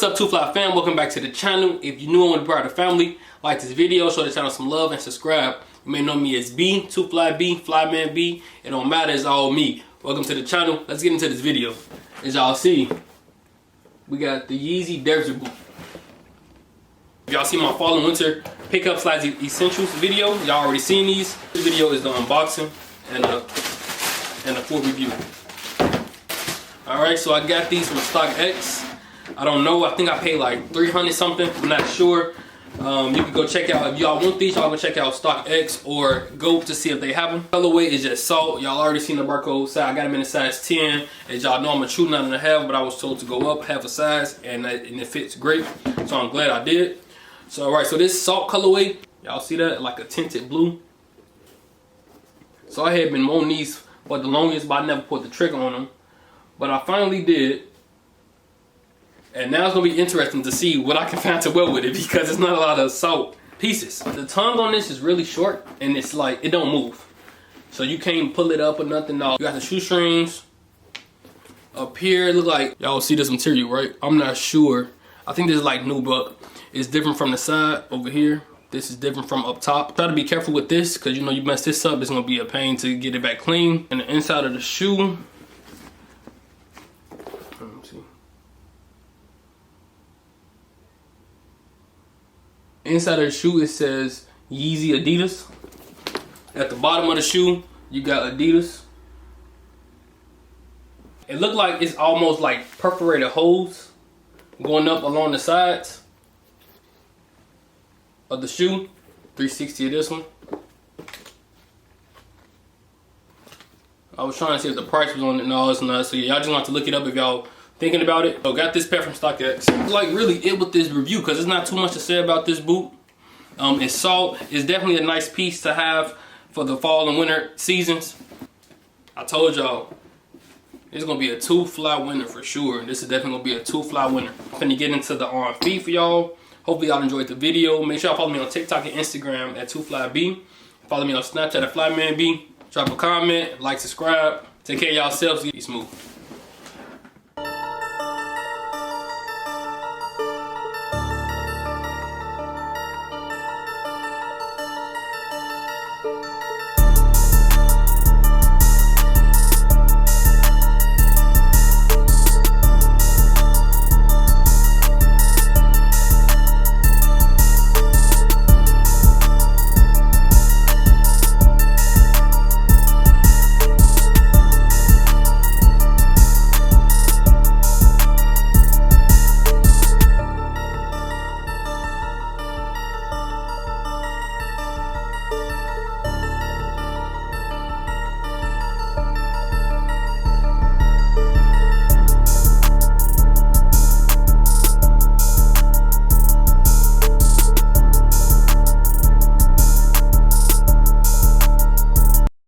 What's up, Too Fly fam? Welcome back to the channel. If you're new and want to be part of the family, like this video, show the channel some love and subscribe. You may know me as B, Too Fly B, Flyman B. It don't matter, it's all me. Welcome to the channel. Let's get into this video. As y'all see, we got the Yeezy Desert Boot. If y'all see my fall and winter pickup / essentials video, y'all already seen these. This video is the unboxing and the full review. Alright, so I got these from StockX. I don't know, I think I paid like 300 something, I'm not sure. You can go check out, if y'all want these, y'all go check out StockX or go to see if they have them. Colorway is just salt. Y'all already seen the barcode size. I got them in a size 10. As y'all know, I'm a true 9.5, but I was told to go up half a size, and it fits great. So I'm glad I did. So alright, so this salt colorway, y'all see that? Like a tinted blue. So I had been wanting these for the longest, but I never put the trigger on them. But I finally did. And now it's going to be interesting to see what I can find to wear with it, because it's not a lot of salt pieces. The tongue on this is really short, and it's like, it don't move. So you can't pull it up or nothing. No. You got the shoestrings. Up here, it look like, y'all see this material, right? I'm not sure. I think this is like new, but it's different from the side over here. This is different from up top. Try to be careful with this, because you know, you mess this up, it's going to be a pain to get it back clean. And the inside of the shoe. Let me see. Inside of the shoe, it says Yeezy Adidas. At the bottom of the shoe, you got Adidas. It looked like it's almost like perforated holes going up along the sides of the shoe. 360 of this one. I was trying to see if the price was on it. No, it's not. So yeah, y'all just want to look it up if y'all thinking about it. So got this pair from StockX. Like really it with this review, because there's not too much to say about this boot. It's salt. It's definitely a nice piece to have for the fall and winter seasons. I told y'all it's gonna be a Too Fly winter for sure. This is definitely gonna be a Too Fly winter. I'm gonna get into the feed for y'all. Hopefully y'all enjoyed the video. Make sure y'all follow me on TikTok and Instagram at 2FlyB. Follow me on Snapchat at FlymanB. Drop a comment, like, subscribe. Take care of y'allselves. Be smooth.